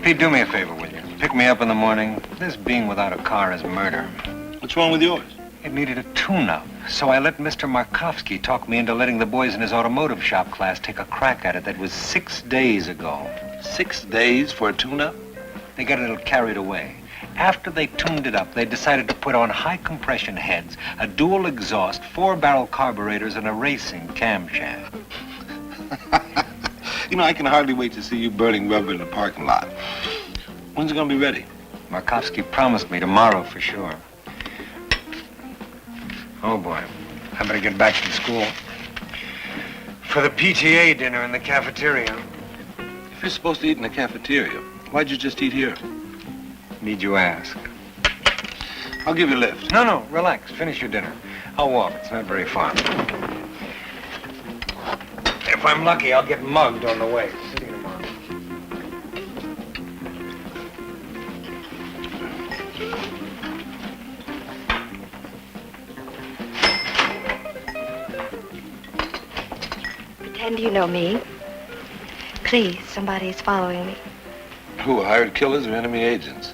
Pete, do me a favor, will you? Pick me up in the morning. This being without a car is murder. What's wrong with yours? It needed a tune-up, so I let Mr. Markovsky talk me into letting the boys in his automotive shop class take a crack at it. That was 6 days ago. 6 days for a tune-up? They got a little carried away. After they tuned it up, they decided to put on high compression heads, a dual exhaust, 4-barrel carburetors, and a racing camshaft. You know, I can hardly wait to see you burning rubber in the parking lot. When's it gonna be ready? Markovsky promised me tomorrow for sure. Oh, boy. I better get back to school. For the PTA dinner in the cafeteria. If you're supposed to eat in the cafeteria, why'd you just eat here? Need you ask? I'll give you a lift. No, relax. Finish your dinner. I'll walk. It's not very far. If I'm lucky, I'll get mugged on the way. See you tomorrow. Pretend you know me. Please, somebody's following me. Who, hired killers or enemy agents?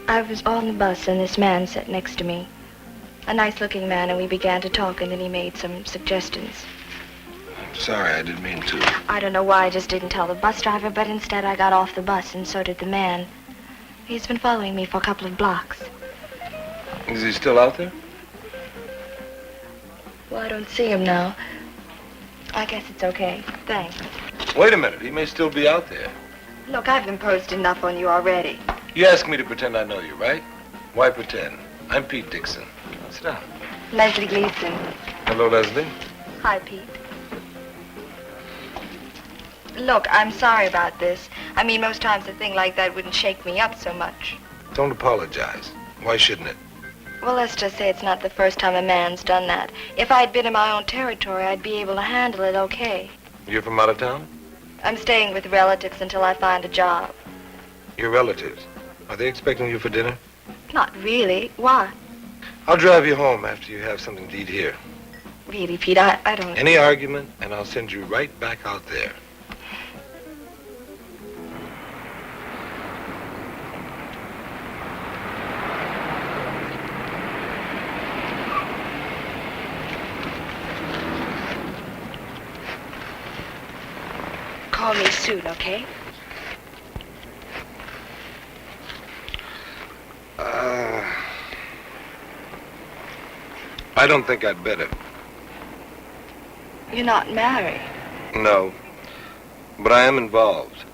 I was on the bus and this man sat next to me. A nice-looking man, and we began to talk, and then he made some suggestions. I'm sorry, I didn't mean to. I don't know why I just didn't tell the bus driver, but instead I got off the bus, and so did the man. He's been following me for a couple of blocks. Is he still out there? Well, I don't see him now. I guess it's okay. Thanks. Wait a minute, he may still be out there. Look, I've imposed enough on you already. You asked me to pretend I know you, right? Why pretend? I'm Pete Dixon. Sit down. Leslie Gleason. Hello, Leslie. Hi, Pete. Look, I'm sorry about this. I mean, most times a thing like that wouldn't shake me up so much. Don't apologize. Why shouldn't it? Well, let's just say it's not the first time a man's done that. If I'd been in my own territory, I'd be able to handle it okay. You're from out of town? I'm staying with relatives until I find a job. Your relatives? Are they expecting you for dinner? Not really. Why? I'll drive you home after you have something to eat here. Really, Pete, I don't... Any argument, and I'll send you right back out there. Call me soon, okay? I don't think I'd better. You're not married. No, but I am involved.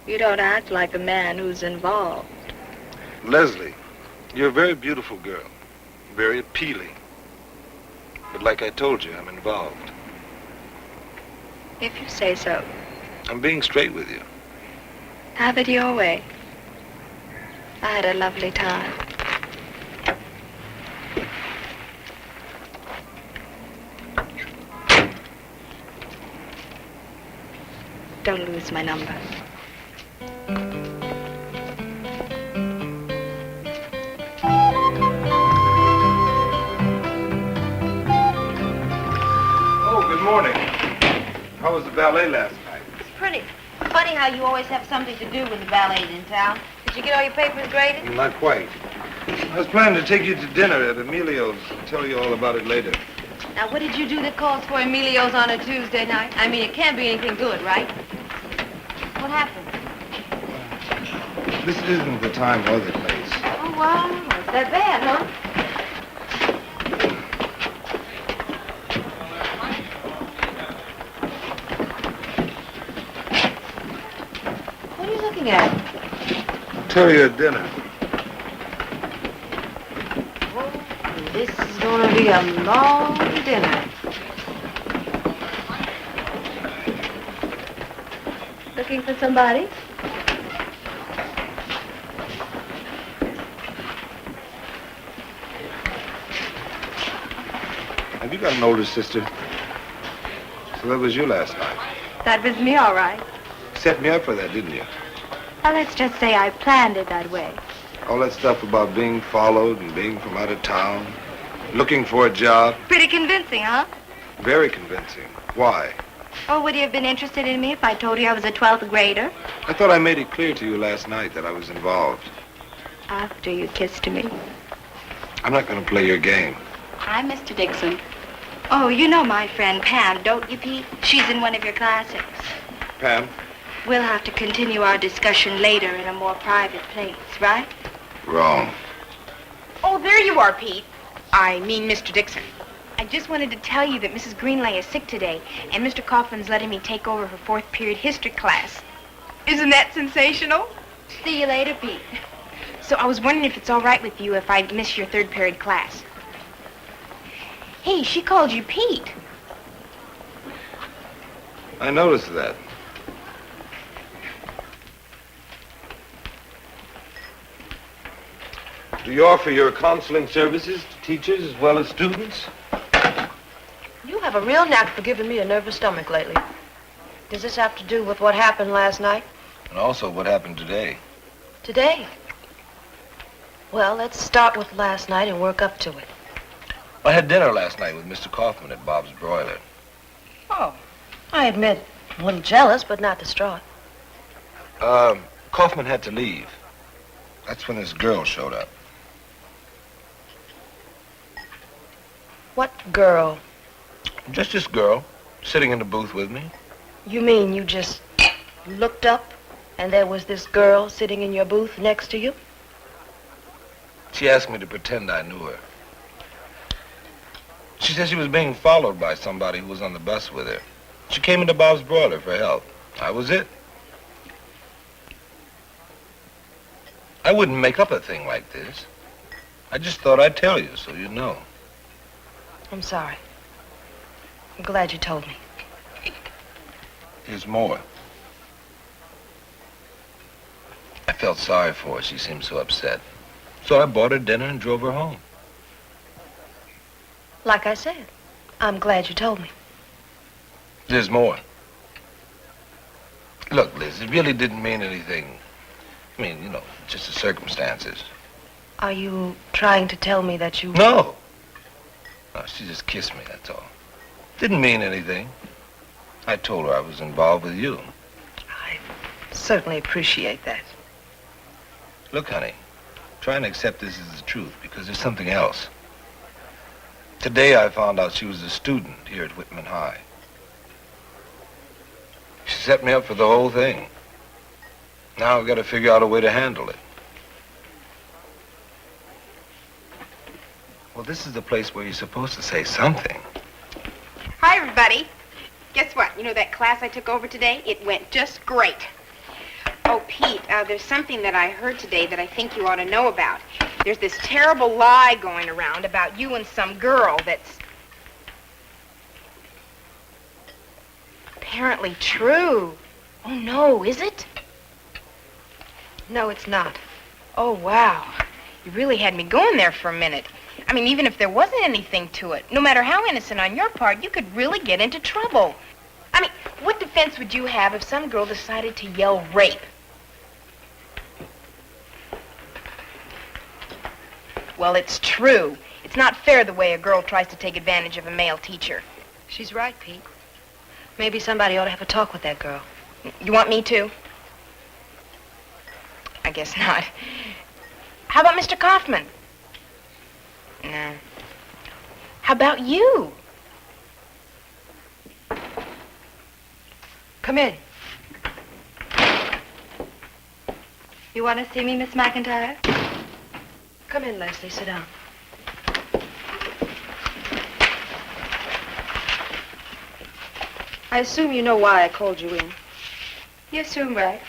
You don't act like a man who's involved. Leslie, you're a very beautiful girl, very appealing. But like I told you, I'm involved. If you say so. I'm being straight with you. Have it your way. I had a lovely time. Don't lose my number. Oh, good morning. How was the ballet last night? It's pretty. Funny how you always have something to do when the ballet's in town. Did you get all your papers graded? Not quite. I was planning to take you to dinner at Emilio's. I'll tell you all about it later. Now, what did you do that calls for Emilio's on a Tuesday night? I mean, it can't be anything good, right? What happened? This isn't the time or the place. Oh, wow. It's that bad, huh? What are you looking at? I'll tell you at dinner. This is going to be a long dinner. Looking for somebody? Have you got an older sister? So that was you last night. That was me, all right. Set me up for that, didn't you? Well, let's just say I planned it that way. All that stuff about being followed and being from out of town, looking for a job. Pretty convincing, huh? Very convincing. Why? Oh, would you have been interested in me if I told you I was a 12th grader? I thought I made it clear to you last night that I was involved. After you kissed me. I'm not going to play your game. Hi, Mr. Dixon. Oh, you know my friend Pam, don't you, Pete? She's in one of your classes. Pam? We'll have to continue our discussion later in a more private place, right? Wrong. Oh, there you are, Pete. I mean, Mr. Dixon. I just wanted to tell you that Mrs. Greenlay is sick today, and Mr. Coughlin's letting me take over her 4th period history class. Isn't that sensational? See you later, Pete. So I was wondering if it's all right with you if I miss your 3rd period class. Hey, she called you Pete. I noticed that. Do you offer your counseling services to teachers as well as students? You have a real knack for giving me a nervous stomach lately. Does this have to do with what happened last night? And also what happened today. Today? Well, let's start with last night and work up to it. I had dinner last night with Mr. Kaufman at Bob's Broiler. Oh, I admit, a little jealous, but not distraught. Kaufman had to leave. That's when this girl showed up. What girl? Just this girl, sitting in the booth with me. You mean you just looked up and there was this girl sitting in your booth next to you? She asked me to pretend I knew her. She said she was being followed by somebody who was on the bus with her. She came into Bob's Broiler for help. I was it. I wouldn't make up a thing like this. I just thought I'd tell you so you'd know. I'm sorry. I'm glad you told me. Here's more. I felt sorry for her. She seemed so upset. So I bought her dinner and drove her home. Like I said, I'm glad you told me. There's more. Look, Liz, it really didn't mean anything. I mean, you know, just the circumstances. Are you trying to tell me that you... No. No, she just kissed me, that's all. Didn't mean anything. I told her I was involved with you. I certainly appreciate that. Look, honey, try and accept this as the truth because there's something else. Today I found out she was a student here at Whitman High. She set me up for the whole thing. Now I've got to figure out a way to handle it. Well, this is the place where you're supposed to say something. Hi, everybody. Guess what? You know that class I took over today? It went just great. Oh, Pete, there's something that I heard today that I think you ought to know about. There's this terrible lie going around about you and some girl that's apparently true. Oh, no, is it? No, it's not. Oh, wow. You really had me going there for a minute. I mean, even if there wasn't anything to it, no matter how innocent on your part, you could really get into trouble. I mean, what the defense would you have if some girl decided to yell rape? Well, it's true. It's not fair the way a girl tries to take advantage of a male teacher. She's right, Pete. Maybe somebody ought to have a talk with that girl. You want me to? I guess not. How about Mr. Kaufman? No. How about you? Come in. You want to see me, Miss McIntyre? Come in, Leslie. Sit down. I assume you know why I called you in. You assume right.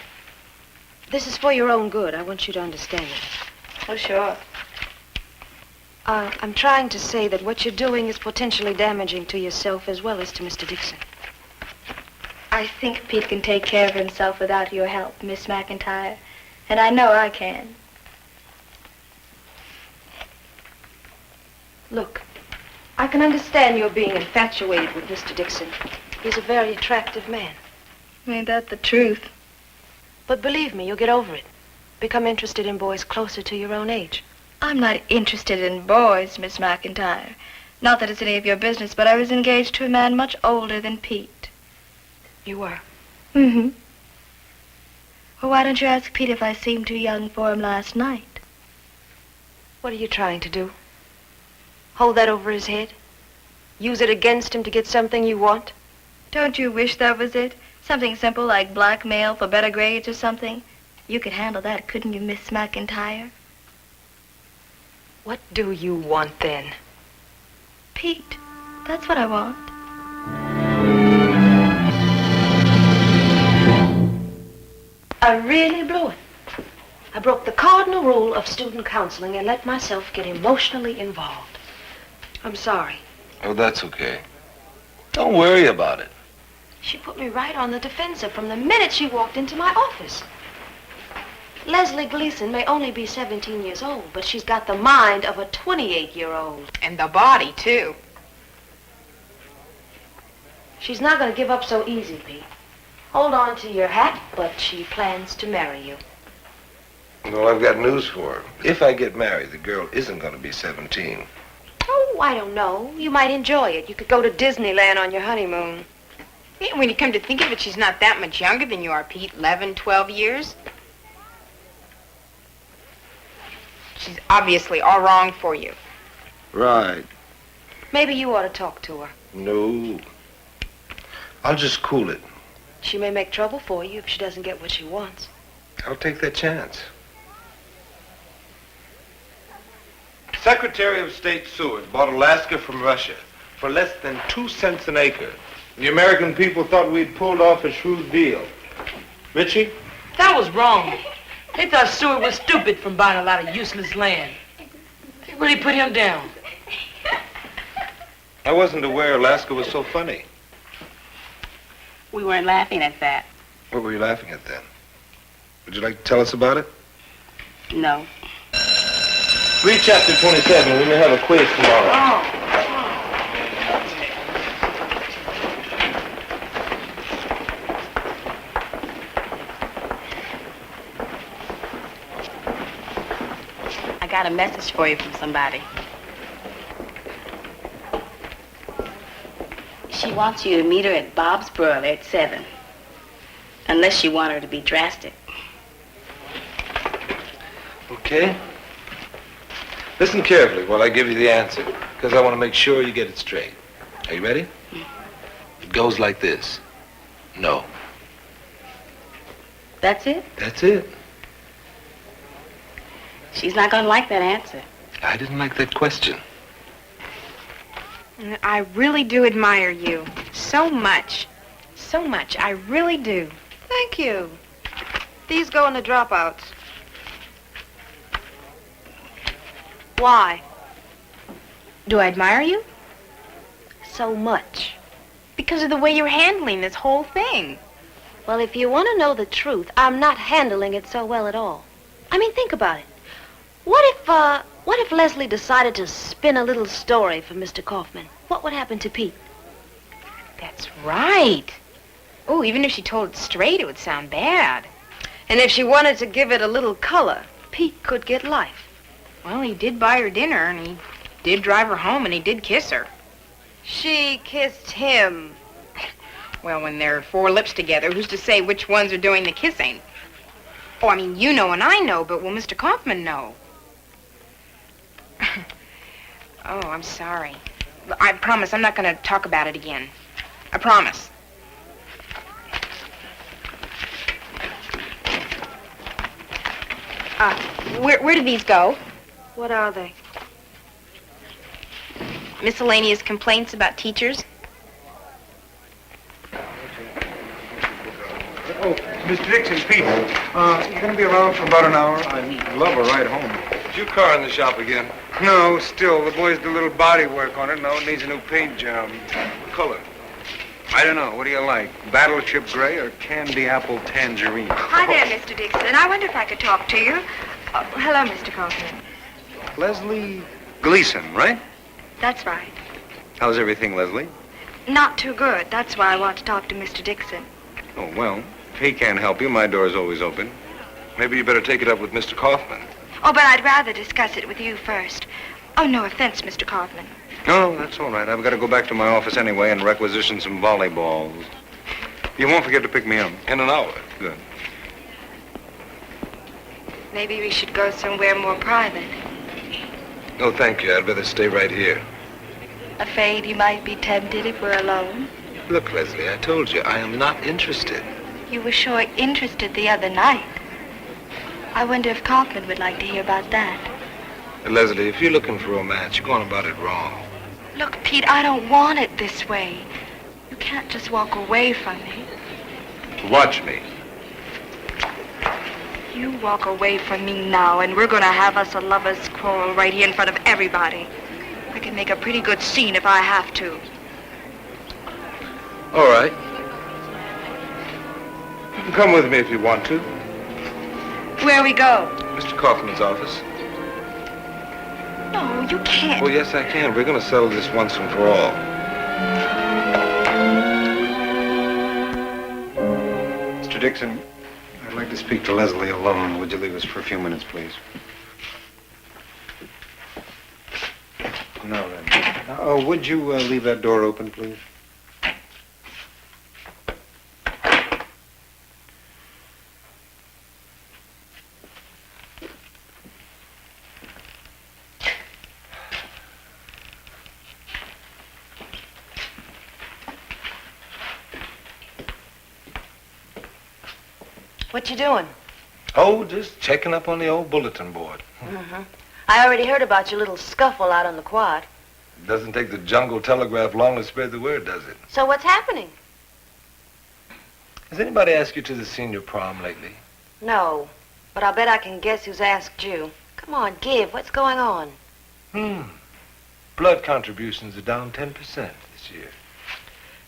This is for your own good. I want you to understand it. Oh, sure. I'm trying to say that what you're doing is potentially damaging to yourself as well as to Mr. Dixon. I think Pete can take care of himself without your help, Miss McIntyre. And I know I can. Look, I can understand your being infatuated with Mr. Dixon. He's a very attractive man. Ain't that the truth? But believe me, you'll get over it. Become interested in boys closer to your own age. I'm not interested in boys, Miss McIntyre. Not that it's any of your business, but I was engaged to a man much older than Pete. You were? Mm-hmm. Well, why don't you ask Pete if I seemed too young for him last night? What are you trying to do? Hold that over his head? Use it against him to get something you want? Don't you wish that was it? Something simple like blackmail for better grades or something? You could handle that, couldn't you, Miss McIntyre? What do you want then? Pete. That's what I want. I really blew it. I broke the cardinal rule of student counseling and let myself get emotionally involved. I'm sorry. Oh, that's okay. Don't worry about it. She put me right on the defensive from the minute she walked into my office. Leslie Gleason may only be 17 years old, but she's got the mind of a 28-year-old. And the body, too. She's not going to give up so easy, Pete. Hold on to your hat, but she plans to marry you. Well, I've got news for her. If I get married, the girl isn't going to be 17. Oh, I don't know. You might enjoy it. You could go to Disneyland on your honeymoon. Yeah, when you come to think of it, she's not that much younger than you are, Pete. 11, 12 years. She's obviously all wrong for you. Right. Maybe you ought to talk to her. No. I'll just cool it. She may make trouble for you if she doesn't get what she wants. I'll take that chance. Secretary of State Seward bought Alaska from Russia for less than 2 cents an acre. The American people thought we'd pulled off a shrewd deal. Richie? That was wrong. They thought Seward was stupid from buying a lot of useless land. They really put him down. I wasn't aware Alaska was so funny. We weren't laughing at that. What were you laughing at then? Would you like to tell us about it? No. Read chapter 27. We may have a quiz tomorrow. I got a message for you from somebody. She wants you to meet her at Bob's Broiler at 7. Unless you want her to be drastic. Okay. Listen carefully while I give you the answer, because I want to make sure you get it straight. Are you ready? It goes like this. No. That's it? That's it. She's not gonna like that answer. I didn't like that question. I really do admire you. So much. So much. I really do. Thank you. These go in the dropouts. Why? Do I admire you? So much. Because of the way you're handling this whole thing. Well, if you want to know the truth, I'm not handling it so well at all. I mean, think about it. What if Leslie decided to spin a little story for Mr. Kaufman? What would happen to Pete? That's right. Oh, even if she told it straight, it would sound bad. And if she wanted to give it a little color, Pete could get life. Well, he did buy her dinner, and he did drive her home, and he did kiss her. She kissed him. Well, when there are four lips together, who's to say which ones are doing the kissing? Oh, I mean, you know and I know, but will Mr. Kaufman know? Oh, I'm sorry. I promise I'm not going to talk about it again. I promise. Where do these go? What are they? Miscellaneous complaints about teachers? Oh, Mr. Dixon, Pete, you're going to be around for about an hour? I'd love a ride home. Is your car in the shop again? No, still. The boys did a little body work on it. Now it needs a new paint job. What color? I don't know. What do you like? Battleship gray or candy apple tangerine? Hi there, Mr. Dixon. I wonder if I could talk to you. Oh, hello, Mr. Kaufman. Leslie Gleason, right? That's right. How's everything, Leslie? Not too good. That's why I want to talk to Mr. Dixon. Oh, well, if he can't help you, my door's always open. Maybe you better take it up with Mr. Kaufman. Oh, but I'd rather discuss it with you first. Oh, no offense, Mr. Kaufman. No, that's all right. I've got to go back to my office anyway and requisition some volleyballs. You won't forget to pick me up. In an hour. Good. Maybe we should go somewhere more private. No, thank you. I'd rather stay right here. Afraid you might be tempted if we're alone? Look, Leslie, I told you, I am not interested. You were sure interested the other night. I wonder if Kaufman would like to hear about that. Leslie, if you're looking for romance, you're going about it wrong. Look, Pete, I don't want it this way. You can't just walk away from me. Watch me. You walk away from me now, and we're going to have us a lover's quarrel right here in front of everybody. I can make a pretty good scene if I have to. All right. You can come with me if you want to. Where we go? Mr. Kaufman's office. No, you can't. Well, yes, I can. We're going to settle this once and for all. Mr. Dixon, I'd like to speak to Leslie alone. Would you leave us for a few minutes, please? No, then. Would you leave that door open, please? What you doing? Oh, just checking up on the old bulletin board. Mm-hmm. I already heard about your little scuffle out on the quad. It doesn't take the jungle telegraph long to spread the word, does it? So what's happening? Has anybody asked you to the senior prom lately? No, but I bet I can guess who's asked you. Come on, give. What's going on? Blood contributions are down 10% this year.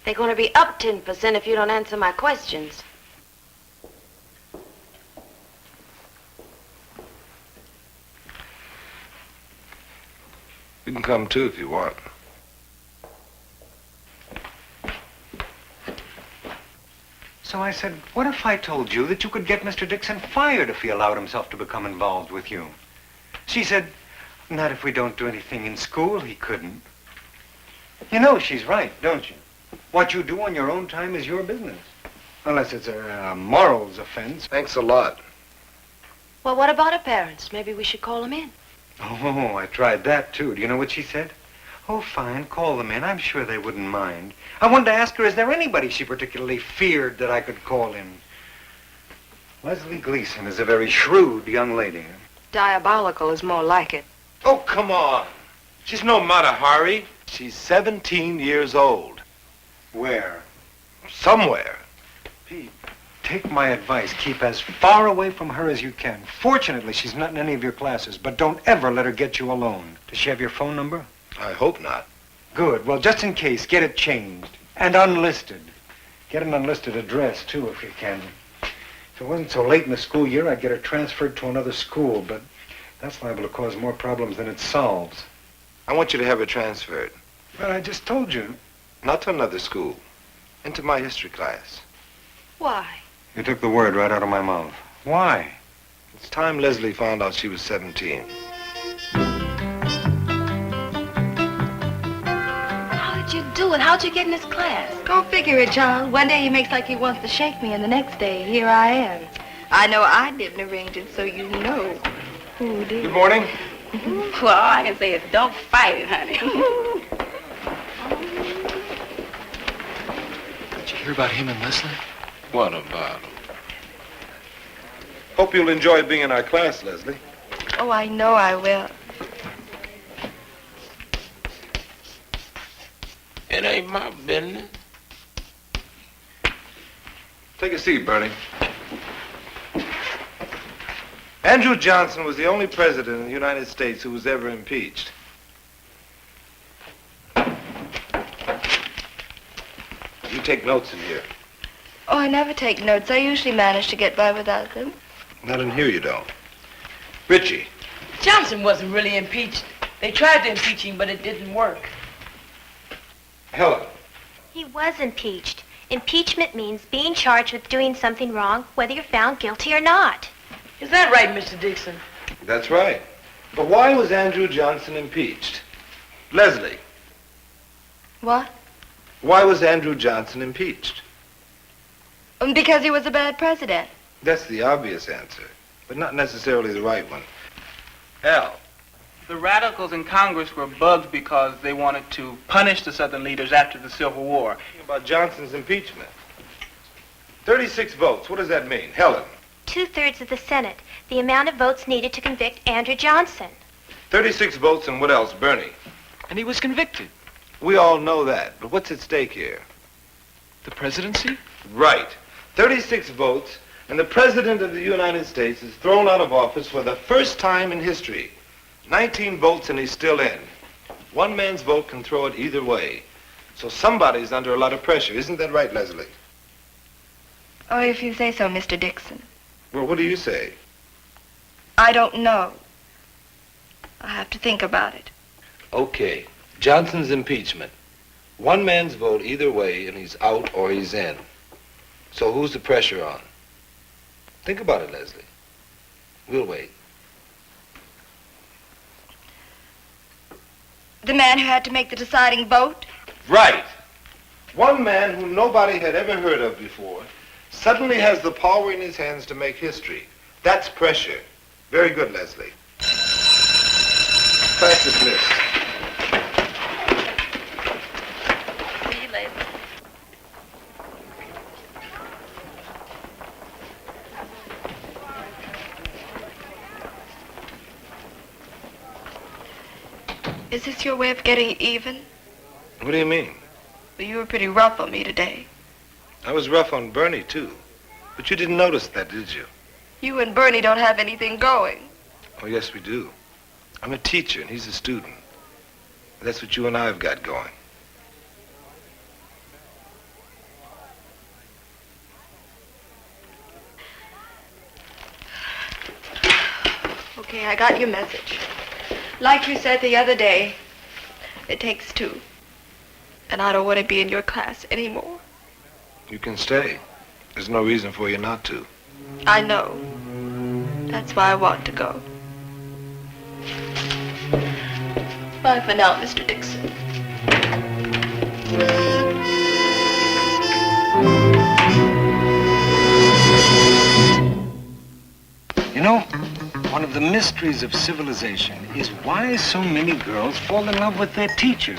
They're going to be up 10% if you don't answer my questions. You can come too if you want. So I said, what if I told you that you could get Mr. Dixon fired if he allowed himself to become involved with you? She said, not if we don't do anything in school, he couldn't. You know she's right, don't you? What you do on your own time is your business. Unless it's a morals offense. Thanks a lot. Well, what about her parents? Maybe we should call them in. Oh, I tried that, too. Do you know what she said? Oh, fine, call them in. I'm sure they wouldn't mind. I wanted to ask her, is there anybody she particularly feared that I could call in? Leslie Gleason is a very shrewd young lady. Diabolical is more like it. Oh, come on. She's no Mata Hari. She's 17 years old. Where? Somewhere. Pete, take my advice. Keep as far away from her as you can. Fortunately, she's not in any of your classes, but don't ever let her get you alone. Does she have your phone number? I hope not. Good. Well, just in case, get it changed. And unlisted. Get an unlisted address, too, if you can. If it wasn't so late in the school year, I'd get her transferred to another school, but that's liable to cause more problems than it solves. I want you to have her transferred. But I just told you. Not to another school. Into my history class. Why? You took the word right out of my mouth. Why? It's time Leslie found out she was 17. How did you do it? How'd you get in his class? Go figure it, child. One day he makes like he wants to shake me, and the next day, here I am. I know I didn't arrange it, so you know who did. Good morning. Well, all I can say is don't fight it, honey. Did you hear about him and Leslie? What about him? Hope you'll enjoy being in our class, Leslie. Oh, I know I will. It ain't my business. Take a seat, Bernie. Andrew Johnson was the only president in the United States who was ever impeached. You take notes in here. Oh, I never take notes. I usually manage to get by without them. Not in here, you don't. Richie. Johnson wasn't really impeached. They tried to impeach him, but it didn't work. Helen. He was impeached. Impeachment means being charged with doing something wrong, whether you're found guilty or not. Is that right, Mr. Dixon? That's right. But why was Andrew Johnson impeached? Leslie, What? why was Andrew Johnson impeached? Because he was a bad president. That's the obvious answer, but not necessarily the right one. Al. The radicals in Congress were bugged because they wanted to punish the Southern leaders after the Civil War. About Johnson's impeachment. 36 votes. What does that mean? Helen. 2/3 of the Senate, the amount of votes needed to convict Andrew Johnson. 36 votes and what else? Bernie. And he was convicted. We all know that, but what's at stake here? The presidency? Right. 36 votes, and the President of the United States is thrown out of office for the first time in history. 19 votes and he's still in. One man's vote can throw it either way. So somebody's under a lot of pressure. Isn't that right, Leslie? Oh, if you say so, Mr. Dixon. Well, what do you say? I don't know. I have to think about it. Okay. Johnson's impeachment. One man's vote either way and he's out or he's in. So who's the pressure on? Think about it, Leslie. We'll wait. The man who had to make the deciding vote? Right. One man whom nobody had ever heard of before suddenly has the power in his hands to make history. That's pressure. Very good, Leslie. Class dismissed. See you later. Is this your way of getting even? What do you mean? Well, you were pretty rough on me today. I was rough on Bernie, too. But you didn't notice that, did you? You and Bernie don't have anything going. Oh, yes, we do. I'm a teacher, and he's a student. That's what you and I have got going. Okay, I got your message. Like you said the other day, it takes two. And I don't want to be in your class anymore. You can stay. There's no reason for you not to. I know. That's why I want to go. Bye for now, Mr. Dixon. You know, one of the mysteries of civilization is why so many girls fall in love with their teachers.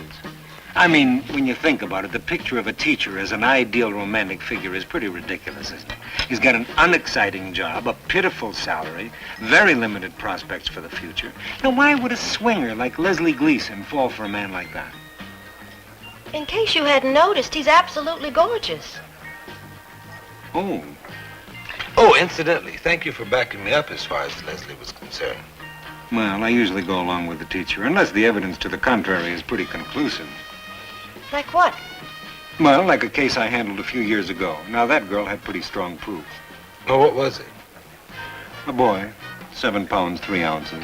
I mean, when you think about it, the picture of a teacher as an ideal romantic figure is pretty ridiculous, isn't it? He's got an unexciting job, a pitiful salary, very limited prospects for the future. Now, why would a swinger like Leslie Gleason fall for a man like that? In case you hadn't noticed, he's absolutely gorgeous. Oh. Oh, incidentally, thank you for backing me up as far as Leslie was concerned. Well, I usually go along with the teacher, unless the evidence to the contrary is pretty conclusive. Like what? Well, like a case I handled a few years ago. Now, that girl had pretty strong proof. Oh, what was it? A boy, 7 pounds, 3 ounces.